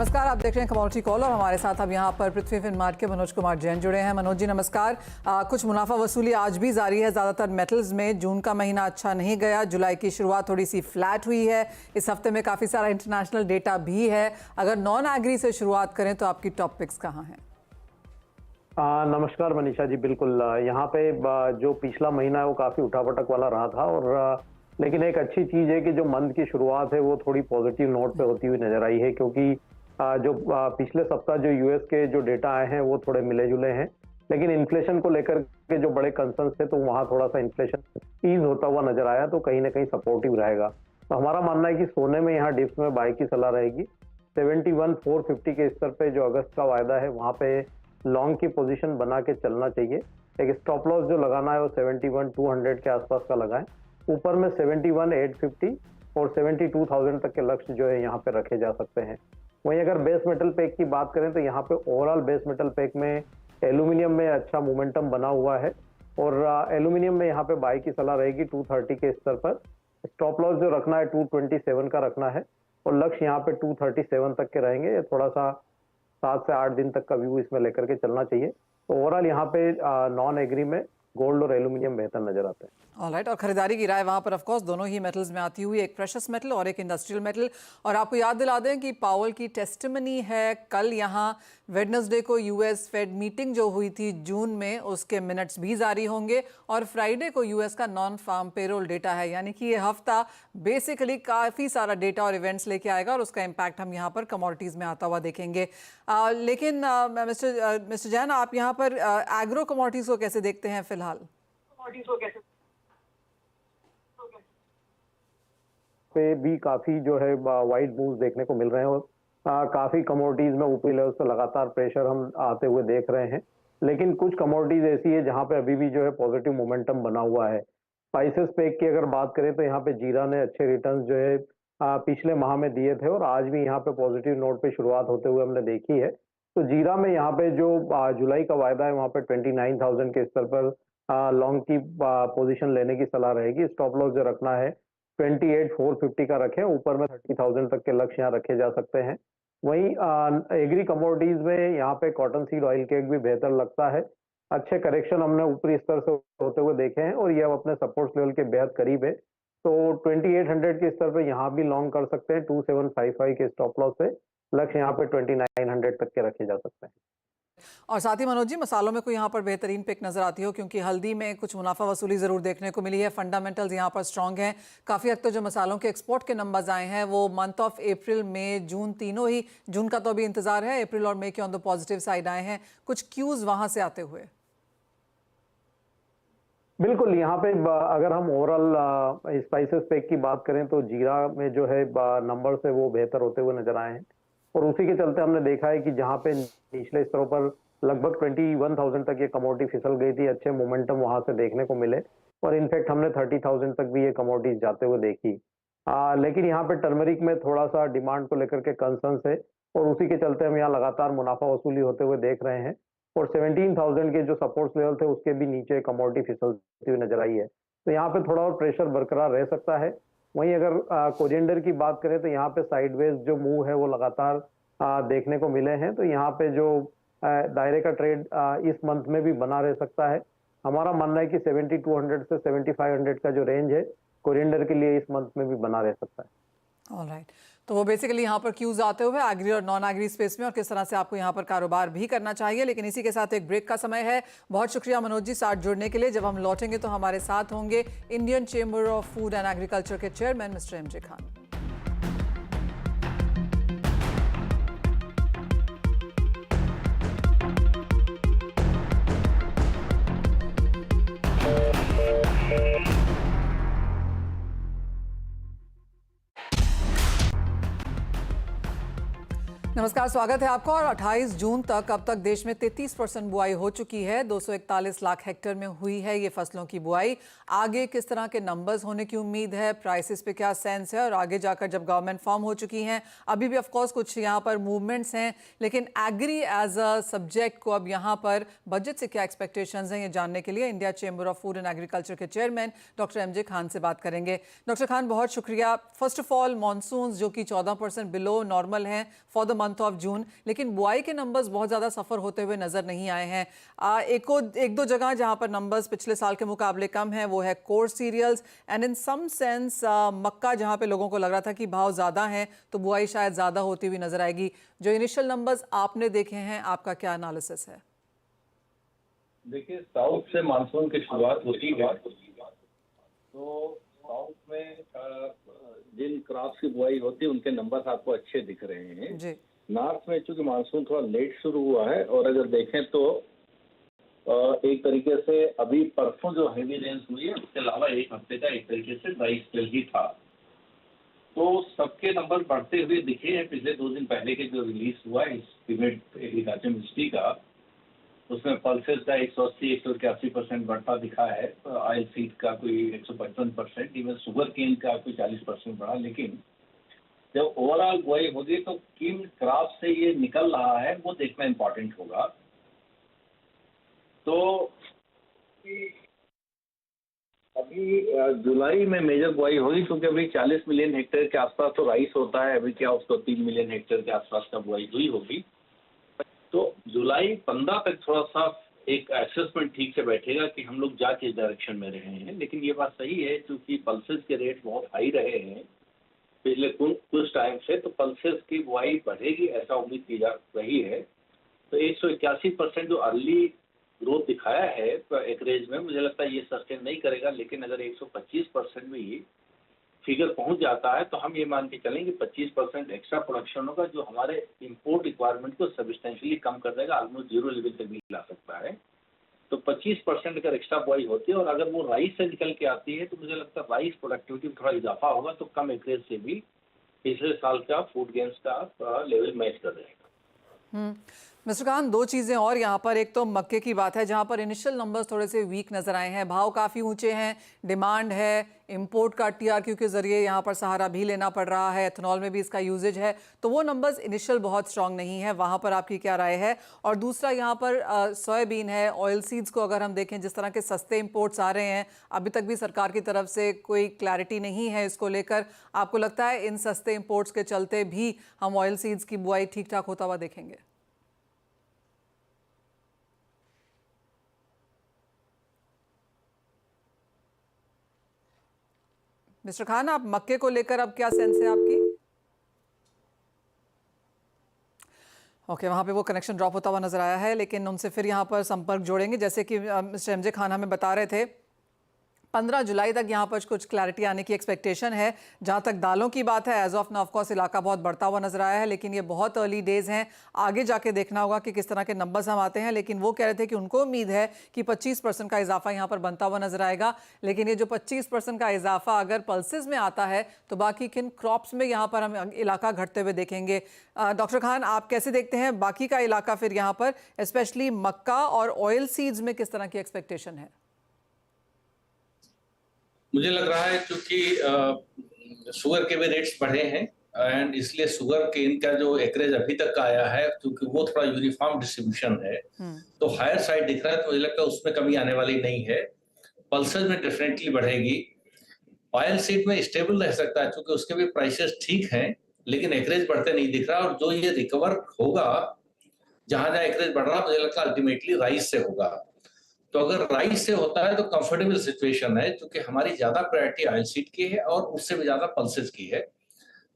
नमस्कार, आप देख रहे हैं कमोडिटी कॉल और हमारे साथ अब यहाँ पर पृथ्वी फिनमार्ट के मनोज कुमार जैन जुड़े हैं। मनोज जी नमस्कार। कुछ मुनाफा वसूली आज भी जारी है ज़्यादातर मेटल्स में। जून का महीना अच्छा नहीं गया, जुलाई की शुरुआत थोड़ी सी फ्लैट हुई है। इस हफ्ते में काफ़ी सारा इंटरनेशनल डेटा भी है। अगर नॉन एग्री से शुरुआत करें तो आपकी टॉप पिक्स कहाँ हैं? नमस्कार मनीषा जी, बिल्कुल। यहाँ पे जो पिछला महीना है वो काफी उठापटक वाला रहा था और लेकिन एक अच्छी चीज है कि जो मंथ की शुरुआत है वो थोड़ी पॉजिटिव नोट पे होती हुई नजर आई है, क्योंकि जो पिछले सप्ताह जो यूएस के जो डेटा आए हैं वो थोड़े मिले जुले हैं, लेकिन इन्फ्लेशन को लेकर के जो बड़े कंसर्न्स थे तो वहाँ थोड़ा सा इन्फ्लेशन ईज होता हुआ नजर आया, तो कहीं ना कहीं सपोर्टिव रहेगा। तो हमारा मानना है कि सोने में यहाँ डिप्स में बाय की सलाह रहेगी। 71,450 के स्तर पे जो अगस्त का वायदा है वहाँ पे लॉन्ग की पोजीशन बना के चलना चाहिए। एक स्टॉप लॉस जो लगाना है वो 71,200 के आसपास का लगाएं। ऊपर में 71,850 और 72,000 तक के लक्ष्य जो है यहाँ पे रखे जा सकते हैं। वहीं अगर बेस मेटल पैक की बात करें तो यहाँ पे ओवरऑल बेस मेटल पैक में एल्यूमिनियम में अच्छा मोमेंटम बना हुआ है और एल्यूमिनियम में यहाँ पे बाय की सलाह रहेगी 230 के स्तर पर। स्टॉप लॉस जो रखना है 227 का रखना है और लक्ष्य यहाँ पे 237 तक के रहेंगे। ये थोड़ा सा 7 से 8 दिन तक का व्यू इसमें लेकर के चलना चाहिए। तो ओवरऑल यहाँ पे नॉन एग्री में गोल्ड और एल्यूमिनियम बेहतर नजर आते हैं। ऑलराइट, और खरीदारी की राय वहाँ पर ऑफ कोर्स दोनों ही मेटल्स में आती हुई, एक प्रेशस मेटल और एक इंडस्ट्रियल मेटल। और आपको याद दिला दें कि पावल की टेस्टिमनी है कल। यहाँ वेडनेसडे को यूएस फेड मीटिंग जो हुई थी जून में, उसके मिनट्स भी जारी होंगे और फ्राइडे को यूएस का नॉन फार्म पेरोल डेटा है। यानी कि ये हफ्ता बेसिकली काफ़ी सारा डेटा और इवेंट्स लेके आएगा और उसका इम्पैक्ट हम यहाँ पर कमोडिटीज़ में आता हुआ देखेंगे। लेकिन मिस्टर जैन, आप यहाँ पर एग्रो कमोडिटीज़ को कैसे देखते हैं फिलहाल? पे भी काफी जो है वाइड मूव्स देखने को मिल रहे हैं और काफी कमोडिटीज में ऊपरी लेवल से लगातार प्रेशर हम आते हुए देख रहे हैं, लेकिन कुछ कमोडिटीज ऐसी है जहां पे अभी भी जो है पॉजिटिव मोमेंटम बना हुआ है। स्पाइसेस पैक की अगर बात करें तो यहाँ पे जीरा ने अच्छे रिटर्न्स जो है पिछले माह में दिए थे और आज भी यहाँ पे पॉजिटिव नोट पे शुरुआत होते हुए हमने देखी है। तो जीरा में यहाँ पे जो जुलाई का वायदा है वहाँ पे 29,000 के स्तर पर लॉन्ग की पोजीशन लेने की सलाह रहेगी। स्टॉप लॉस जो रखना है 28,450 का रखें, ऊपर में 30,000 तक के लक्ष्य यहाँ रखे जा सकते हैं। वहीं एग्री कमोडिटीज में यहाँ पे कॉटन सीड ऑयल केक भी बेहतर लगता है। अच्छे करेक्शन हमने ऊपरी स्तर से होते हुए देखे हैं और ये अब अपने सपोर्ट लेवल के बेहद करीब है। तो 2800 के स्तर पे यहाँ भी लॉन्ग कर सकते हैं। 2755 के स्टॉप लॉस से लक्ष्य यहाँ पे 2900 तक के रखे जा सकते हैं। और साथ ही मनोज जी, मसालों में कोई यहाँ पर बेहतरीन पिक नजर आती हो? क्योंकि हल्दी में कुछ मुनाफा वसूली जरूर देखने को मिली है, फंडामेंटल्स यहाँ पर स्ट्रांग हैं। काफी हद तक जो मसालों के एक्सपोर्ट के नंबर्स आए हैं वो मंथ ऑफ अप्रैल, मई, जून, तीनों ही, जून का तो अभी इंतजार है, अप्रैल और मई के ऑन द पॉजिटिव साइड आए हैं। कुछ क्यूज वहां से आते हुए? बिल्कुल, यहाँ पे अगर हम ओवरऑल स्पाइसेस पैक की बात करें तो जीरा में जो है नंबर से वो बेहतर होते हुए नजर आए हैं और उसी के चलते हमने देखा है कि जहाँ पे निचले स्तरों पर लगभग 21,000 तक ये कमोडिटी फिसल गई थी, अच्छे मोमेंटम वहां से देखने को मिले और इनफैक्ट हमने 30,000 तक भी ये कमोडिटी जाते हुए देखी। लेकिन यहाँ पे टर्मरिक में थोड़ा सा डिमांड को लेकर के कंसर्न्स है और उसी के चलते हम यहाँ लगातार मुनाफा वसूली होते हुए देख रहे हैं और 17,000 के जो सपोर्ट लेवल थे उसके भी नीचे कमोडिटी फिसलती हुई नजर आई है। तो यहाँ पे थोड़ा और प्रेशर बरकरार रह सकता है। वहीं अगर कोरिएंडर की बात करें तो यहाँ पे साइडवेज जो मूव है वो लगातार देखने को मिले हैं। तो यहाँ पे जो दायरे का ट्रेड इस मंथ में भी बना रह सकता है। हमारा मानना है कि 7200 से 7500 का जो रेंज है कोरिएंडर के लिए इस मंथ में भी बना रह सकता है। ऑलराइट, तो वो बेसिकली यहाँ पर क्यूज आते हुए एग्री और नॉन एग्री स्पेस में और किस तरह से आपको यहाँ पर कारोबार भी करना चाहिए। लेकिन इसी के साथ एक ब्रेक का समय है। बहुत शुक्रिया मनोज जी साथ जुड़ने के लिए। जब हम लौटेंगे तो हमारे साथ होंगे Indian chamber of food and agriculture के चेयरमैन मिस्टर एमजे खान। नमस्कार, स्वागत है आपका। और 28 जून तक अब तक देश में 33% बुआई हो चुकी है। 241 लाख हेक्टेयर में हुई है ये फसलों की बुआई। आगे किस तरह के नंबर्स होने की उम्मीद है, प्राइसेस पे क्या सेंस है और आगे जाकर जब गवर्नमेंट फॉर्म हो चुकी हैं, अभी भी ऑफकोर्स कुछ यहाँ पर मूवमेंट्स हैं, लेकिन एग्री एज अ सब्जेक्ट को अब यहाँ पर बजट से क्या एक्सपेक्टेशंस हैं ये जानने के लिए India chamber of food and agriculture के चेयरमैन डॉक्टर एमजे खान से बात करेंगे। डॉक्टर खान, बहुत शुक्रिया। फर्स्ट ऑफ ऑल, मॉनसून जो कि 14% बिलो नॉर्मल हैं for the month of June, लेकिन बुआई के नंबर्स बहुत ज़्यादा सफ़र होते हुए नज़र नहीं आए हैं। एक दो जगह जहाँ पर नंबर्स पिछले साल के मुकाबले कम हैं वो है core cereals and in some sense मक्का, जहाँ पे लोगों को लग रहा था कि भाव ज़्यादा हैं तो बुआई शायद ज़्यादा होती हुई नज़र आएगी। जो इनिशियल नंबर्स आपने देखे हैं, आपका क्या एनालिसिस है? देखिए, साउथ से मानसून की शुरुआत होती है, तो साउथ में जिन क्रॉप्स की बुआई होती है उनके नंबर्स आपको अच्छे दिख रहे हैं। जी। नॉर्थ में चूंकि मानसून थोड़ा लेट शुरू हुआ है, और अगर देखें तो एक तरीके से अभी परसों जो हेवी रेंज हुई है उसके अलावा एक हफ्ते का एक तरीके से ड्राई स्पेल ही था, तो सबके नंबर बढ़ते हुए दिखे हैं। पिछले 2 दिन पहले के जो रिलीज हुआ है एस्टीमेट एग्रीकल्चर मिनिस्ट्री का, उसमें पल्सेस का 180-181% बढ़ता दिखा है, ऑयल सीड का कोई 155%, इवन शुगर केन का कोई 40% बढ़ा। लेकिन जब ओवरऑल बुआई होगी तो किन क्रॉप से ये निकल रहा है वो देखना इम्पोर्टेंट होगा। तो अभी जुलाई में मेजर बुआई होगी, क्योंकि अभी 40 मिलियन हेक्टेयर के आसपास तो राइस होता है, अभी क्या उसको 3 मिलियन हेक्टेयर के आसपास का बुआई हुई होगी। तो जुलाई 15 तक थोड़ा सा एक असेसमेंट ठीक से बैठेगा कि हम लोग जा किस डायरेक्शन में रहे हैं। लेकिन ये बात सही है, क्योंकि पल्सेस के रेट बहुत हाई रहे हैं पिछले कुछ टाइम से, तो पल्सेस की बुआई बढ़ेगी ऐसा उम्मीद की जा रही है। तो 181% जो अर्ली ग्रोथ दिखाया है एकरेज में, मुझे लगता है ये सस्टेन नहीं करेगा। लेकिन अगर 125% में ही फिगर पहुंच जाता है तो हम ये मान के चलें कि 25% एक्स्ट्रा प्रोडक्शन होगा, जो हमारे इंपोर्ट रिक्वायरमेंट को सब्सटेंशियली कम कर देगा, ऑलमोस्ट जीरो लेवल तक भी ला सकता है। तो 25% अगर एक्स्ट्रा बुआई होती है और अगर वो राइस से निकल के आती है, तो मुझे लगता है राइस प्रोडक्टिविटी में थोड़ा इजाफा होगा, तो कम एकरेज से भी पिछले साल का फूड गेन्स का लेवल मैच कर देगा। मिस्टर खान, दो चीज़ें और यहाँ पर, एक तो मक्के की बात है जहाँ पर इनिशियल नंबर्स थोड़े से वीक नज़र आए हैं, भाव काफ़ी ऊंचे हैं, डिमांड है, इंपोर्ट का टीआरक्यू के ज़रिए यहाँ पर सहारा भी लेना पड़ रहा है, एथनॉल में भी इसका यूजेज है, तो वो नंबर्स इनिशियल बहुत स्ट्रांग नहीं है। वहाँ पर आपकी क्या राय है? और दूसरा यहाँ पर सोयाबीन है, ऑयल सीड्स को अगर हम देखें, जिस तरह के सस्ते इम्पोर्ट्स आ रहे हैं, अभी तक भी सरकार की तरफ से कोई क्लैरिटी नहीं है इसको लेकर। आपको लगता है इन सस्ते इम्पोर्ट्स के चलते भी हम ऑयल सीड्स की बुआई ठीक ठाक होता हुआ देखेंगे? मिस्टर खान, आप मक्के को लेकर अब क्या सेंस है आपकी? ओके, वहाँ पे वो कनेक्शन ड्रॉप होता हुआ नजर आया है, लेकिन उनसे फिर यहाँ पर संपर्क जोड़ेंगे। जैसे कि मिस्टर एमजे खान हमें बता रहे थे, 15 जुलाई तक यहाँ पर कुछ क्लैरिटी आने की एक्सपेक्टेशन है। जहाँ तक दालों की बात है, as of now of course इलाका बहुत बढ़ता हुआ नजर आया है, लेकिन ये बहुत अर्ली डेज हैं, आगे जाके देखना होगा कि किस तरह के नंबर्स हम आते हैं। लेकिन वो कह रहे थे कि उनको उम्मीद है कि 25% का इजाफा यहाँ पर बनता हुआ नजर आएगा। लेकिन ये जो 25% का इजाफा अगर पल्सेस में आता है तो बाकी किन क्रॉप्स में यहाँ पर हम इलाका घटते हुए देखेंगे? डॉक्टर खान, आप कैसे देखते हैं बाकी का इलाका फिर यहाँ पर, स्पेशली मक्का और ऑयल सीड्स में किस तरह की एक्सपेक्टेशन है? मुझे लग रहा है क्योंकि शुगर के भी रेट्स बढ़े हैं, एंड इसलिए शुगर केन का जो एकरेज अभी तक का आया है, क्योंकि वो थोड़ा यूनिफॉर्म डिस्ट्रीब्यूशन है, तो हायर साइड दिख रहा है, तो मुझे लगता है उसमें कमी आने वाली नहीं है। पल्सेस में डेफिनेटली बढ़ेगी। ऑयल सीड में स्टेबल रह सकता है, क्योंकि उसके भी प्राइसेस ठीक हैं, लेकिन एकरेज बढ़ते नहीं दिख रहा। और जो ये रिकवर होगा, जहां जहां एकरेज बढ़ रहा, मुझे लगता है अल्टीमेटली राइस से होगा। तो अगर राइस से होता है तो कंफर्टेबल सिचुएशन है, क्योंकि हमारी ज्यादा प्रायोरिटी ऑयल सीड की है और उससे भी ज्यादा पल्सेस की है।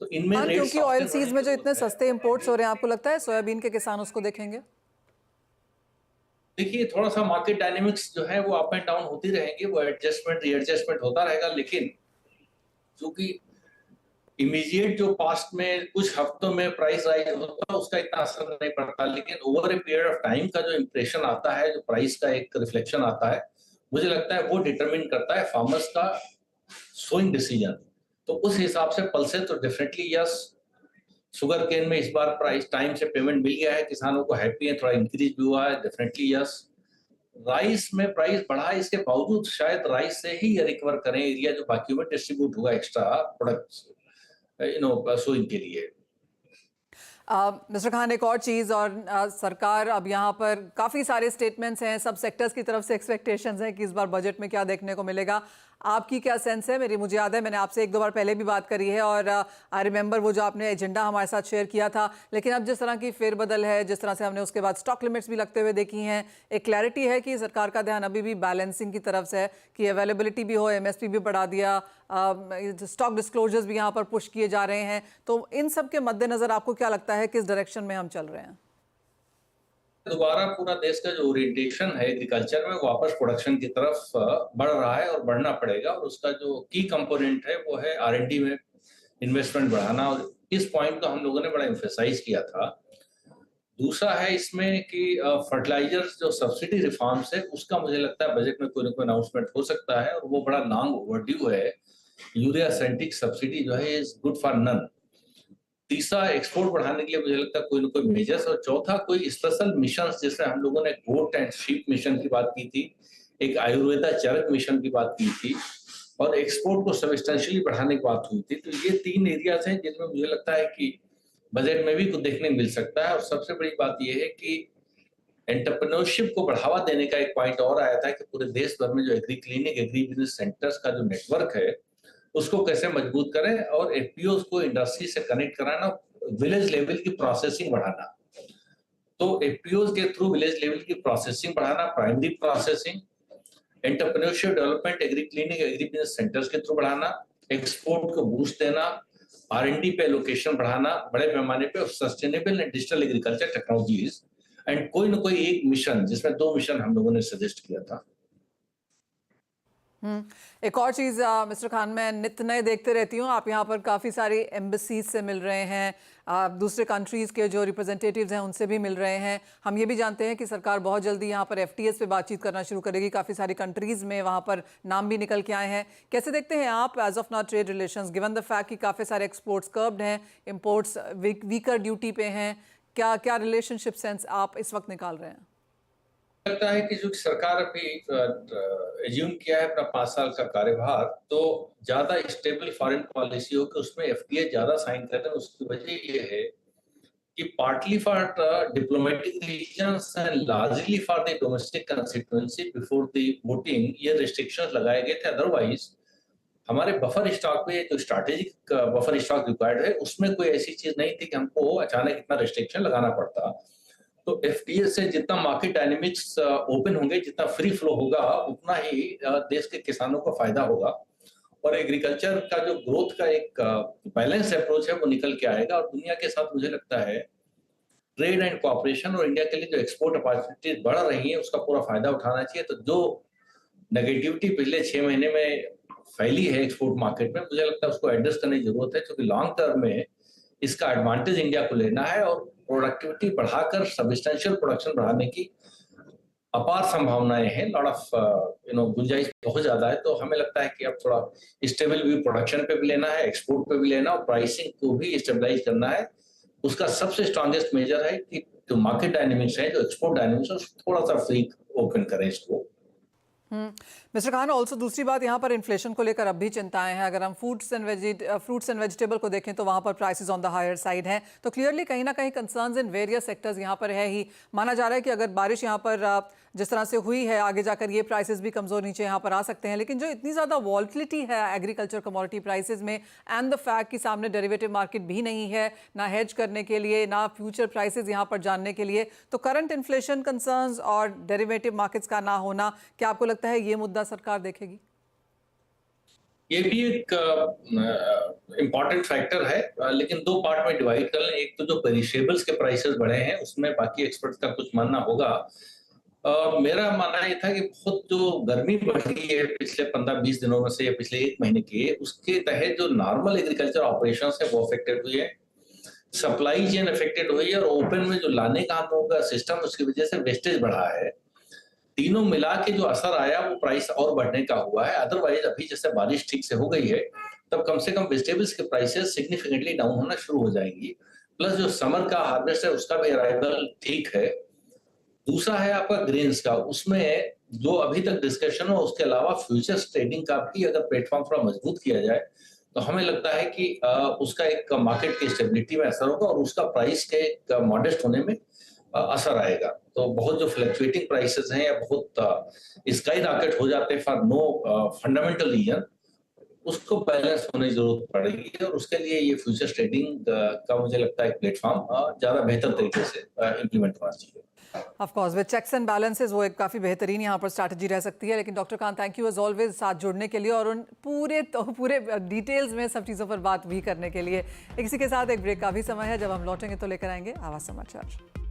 तो इनमें हाँ, रेट क्योंकि ऑयल सीड्स में जो इतने सस्ते इंपोर्ट्स हो रहे हैं, आपको लगता है सोयाबीन के किसान उसको देखेंगे? देखिए, थोड़ा सा मार्केट डायनेमिक्स जो है वो अप एंड डाउन होती रहेंगी, वो एडजस्टमेंट रीएडजस्टमेंट होता रहेगा। लेकिन क्योंकि इमीडिएट जो पास्ट में कुछ हफ्तों में प्राइस राइज होता है, उसका इतना असर नहीं पड़ता, लेकिन over a period of time का जो इंप्रेशन आता है, जो प्राइस का एक रिफ्लेक्शन आता है, मुझे लगता है वो डिटरमिन करता है फार्मर्स का सोइंग डिसीजन। तो उस हिसाब से पल्सेस तो डेफिनेटली यस। शुगर केन में इस बार प्राइस टाइम से पेमेंट मिल गया है, किसानों को हैप्पी है, थोड़ा इंक्रीज भी हुआ है, डेफिनेटली यस। राइस में प्राइस बढ़ा है, इसके बावजूद शायद राइस से ही ये रिकवर करें एरिया जो बाकी में डिस्ट्रीब्यूट हुआ एक्स्ट्रा प्रोडक्ट्स सोइंग के लिए। मिस्टर खान, एक और चीज़, और सरकार अब यहाँ पर काफ़ी सारे स्टेटमेंट्स हैं, सब सेक्टर्स की तरफ से एक्सपेक्टेशंस हैं कि इस बार बजट में क्या देखने को मिलेगा। आपकी क्या सेंस है? मुझे याद है मैंने आपसे एक दो बार पहले भी बात करी है और आई रिमेंबर वो जो आपने एजेंडा हमारे साथ शेयर किया था, लेकिन अब जिस तरह की फेरबदल है, जिस तरह से हमने उसके बाद स्टॉक लिमिट्स भी लगते हुए देखी हैं, एक क्लैरिटी है कि सरकार का ध्यान अभी भी बैलेंसिंग की तरफ से है कि अवेलेबिलिटी भी हो, एमएसपी भी बढ़ा दिया, स्टॉक डिस्क्लोजर्स भी यहाँ पर पुश किए जा रहे हैं। तो इन सब के मद्देनजर आपको क्या लगता है किस डायरेक्शन में हम चल रहे हैं? दोबारा पूरा देश का जो ओरिएंटेशन है एग्रीकल्चर में वापस प्रोडक्शन की तरफ बढ़ रहा है और बढ़ना पड़ेगा, और उसका जो की कंपोनेंट है वो है R&D में इन्वेस्टमेंट बढ़ाना, और इस पॉइंट को हम लोगों ने बड़ा एम्फेसाइज किया था। दूसरा है इसमें कि फर्टिलाइजर्स जो सब्सिडी रिफॉर्म्स है उसका मुझे लगता है बजट में कोई ना कोई अनाउंसमेंट हो सकता है, और वो बड़ा लॉन्ग ओवरड्यू है। यूरिया सेंट्रिक सब्सिडी जो है इज गुड फॉर नन। तीसरा, एक्सपोर्ट बढ़ाने के लिए मुझे लगता है कोई ना कोई मेजर्स, और चौथा कोई स्पेशल मिशन, जैसे हम लोगों ने गोट एंड शीप मिशन की बात की थी, एक आयुर्वेदा चरक मिशन की बात की थी, और एक्सपोर्ट को सब्सटेंशियली बढ़ाने की बात हुई थी। तो ये 3 एरियाज हैं जिनमें मुझे लगता है कि बजट में भी कुछ देखने को मिल सकता है। और सबसे बड़ी बात यह है कि एंटरप्रेन्योरशिप को बढ़ावा देने का एक पॉइंट और आया था कि पूरे देश भर में जो agree clinic, agri business centres का जो नेटवर्क है उसको कैसे मजबूत करें, और एफपीओ को इंडस्ट्री से कनेक्ट कराना, विलेज लेवल की प्रोसेसिंग बढ़ाना। तो एफपीओ के थ्रू विलेज लेवल की प्रोसेसिंग बढ़ाना, primary processing, entrepreneurship development, agree clinic, agri business centres के थ्रू बढ़ाना, एक्सपोर्ट को बूस्ट देना, R&D पे लोकेशन बढ़ाना बड़े पैमाने पे, sustainable and digital agriculture technologies, and कोई ना कोई एक मिशन, जिसमें 2 मिशन हम लोगों ने सजेस्ट किया था। एक और चीज़ मिस्टर खान, मैं नित नए देखते रहती हूँ, आप यहाँ पर काफ़ी सारी एम्बेसीज से मिल रहे हैं, दूसरे कंट्रीज़ के जो रिप्रेजेंटेटिव्स हैं उनसे भी मिल रहे हैं। हम ये भी जानते हैं कि सरकार बहुत जल्दी यहाँ पर FTAs पे बातचीत करना शुरू करेगी, काफ़ी सारी कंट्रीज़ में वहाँ पर नाम भी निकल के आए हैं। कैसे देखते हैं आप as of now trade relations, given the fact कि काफ़ी सारे एक्सपोर्ट्स कर्ब्ड हैं, इम्पोर्ट्स वीकर ड्यूटी पे हैं, क्या क्या रिलेशनशिप सेंस आप इस वक्त निकाल रहे हैं? लगता है कि जो सरकार अभी एज्यूम किया है अपना 5 साल का कार्यभार, तो ज्यादा स्टेबल फॉरेन पॉलिसी हो कि उसमें FTA ज्यादा साइन कर रहे हैं। उसकी वजह ये है कि partly for diplomatic reasons and largely for the domestic constituency before the voting ये रिस्ट्रिक्शंस लगाए गए थे। अदरवाइज हमारे बफर स्टॉक पे जो स्ट्रैटेजिक बफर स्टॉक रिक्वायर्ड है उसमें कोई ऐसी चीज नहीं थी कि हमको अचानक इतना रिस्ट्रिक्शन लगाना पड़ता। तो FTA से जितना मार्केट डायनेमिक्स ओपन होंगे, जितना फ्री फ्लो होगा, उतना ही देश के किसानों को फायदा होगा, और एग्रीकल्चर का जो ग्रोथ का एक बैलेंस अप्रोच है वो निकल के आएगा। और दुनिया के साथ मुझे लगता है ट्रेड एंड कोऑपरेशन और इंडिया के लिए जो एक्सपोर्ट अपॉर्चुनिटीज बढ़ रही है उसका पूरा फायदा उठाना चाहिए। तो जो नेगेटिविटी पिछले 6 महीने में फैली है एक्सपोर्ट मार्केट में, मुझे लगता है उसको एडजस्ट करने की जरूरत है, क्योंकि लॉन्ग टर्म में इसका एडवांटेज इंडिया को लेना है, और प्रोडक्टिविटी बढ़ाकर सब्सटेंशियल प्रोडक्शन बढ़ाने की अपार संभावनाएं हैं। लॉट ऑफ गुंजाइश बहुत ज्यादा है। तो हमें लगता है कि अब थोड़ा स्टेबल भी प्रोडक्शन पे भी लेना है, एक्सपोर्ट पे भी लेना, और प्राइसिंग को भी स्टेबलाइज करना है। उसका सबसे स्ट्रॉन्गेस्ट मेजर है कि जो मार्केट डायनेमिक्स है, जो एक्सपोर्ट डायनेमिक्स है, उसको थोड़ा सा फ्री ओपन करें इसको। मिस्टर खान, ऑल्सो दूसरी बात यहाँ पर इन्फ्लेशन को लेकर अब भी चिंताएं हैं। अगर हम फ्रूट्स एंड वेजिटेबल को देखें तो वहाँ पर prices on the higher side हैं, तो क्लियरली कहीं ना कहीं कंसर्न्स इन वेरियस सेक्टर्स यहाँ पर है ही। माना जा रहा है कि अगर बारिश यहाँ पर जिस तरह से हुई है, आगे जाकर ये प्राइसेस भी कमज़ोर नीचे यहाँ पर आ सकते हैं। लेकिन जो इतनी ज़्यादा वॉल्टिलिटी है एग्रीकल्चर कमोडिटी प्राइसेस में, एंड द फैक्ट कि सामने डेरिवेटिव मार्केट भी नहीं है, ना हेज करने के लिए, ना फ्यूचर प्राइसेस यहाँ पर जानने के लिए, तो करंट इन्फ्लेशन कंसर्न्स और डेरिवेटिव मार्केट्स का ना होना, क्या आपको लगता है ये मुद्दा सरकार देखेगी? ये भी एक इम्पॉर्टेंट फैक्टर है, लेकिन 2 पार्ट में डिवाइड कर लें। एक तो जो पेरिशेबल्स के प्राइसेस बढ़े हैं उसमें बाकी एक्सपर्ट्स का कुछ मानना होगा। मेरा मानना ये था कि बहुत जो गर्मी बढ़ी है पिछले 15-20 दिनों में से, या पिछले 1 महीने के, उसके तहत जो नॉर्मल एग्रीकल्चर ऑपरेशंस है वो अफेक्टेड हुई है, सप्लाई चेन अफेक्टेड हुई है, और ओपन में जो लाने का हम लोगों का सिस्टम, उसकी वजह से वेस्टेज बढ़ा है। तीनों मिला के जो असर आया वो प्राइस और बढ़ने का हुआ है। अदरवाइज अभी जैसे बारिश ठीक से हो गई है, तब कम से कम वेजिटेबल्स के प्राइसेस सिग्निफिकेंटली डाउन होना शुरू हो जाएंगी। प्लस जो समर का हार्वेस्ट है उसका भी अराइवल ठीक है। दूसरा है आपका ग्रेन्स का, उसमें जो अभी तक डिस्कशन हो, उसके अलावा फ्यूचर्स ट्रेडिंग का भी अगर प्लेटफॉर्म थोड़ा मजबूत किया जाए, तो हमें लगता है कि उसका एक मार्केट की स्टेबिलिटी में असर होगा, और उसका प्राइस के मॉडेस्ट होने में असर आएगा। तो बहुत जो फ्लक्चुएटिंग प्राइसेस हैं या बहुत स्काई रॉकेट हो जाते हैं फॉर नो फंडामेंटल रीजन, उसको बैलेंस होने की जरूरत पड़ेगी और उसके लिए ये फ्यूचर्स ट्रेडिंग का मुझे लगता है प्लेटफॉर्म ज्यादा बेहतर तरीके से इम्प्लीमेंट होना चाहिए। Of course with checks and balances वो एक काफ़ी बेहतरीन यहाँ पर स्ट्रैटेजी रह सकती है। लेकिन doctor Kant, thank you as always साथ जुड़ने के लिए और उन पूरे डिटेल्स में सब चीज़ों पर बात भी करने के लिए। इसी के साथ एक ब्रेक का भी समय है, जब हम लौटेंगे तो लेकर आएंगे आवाज़ समाचार।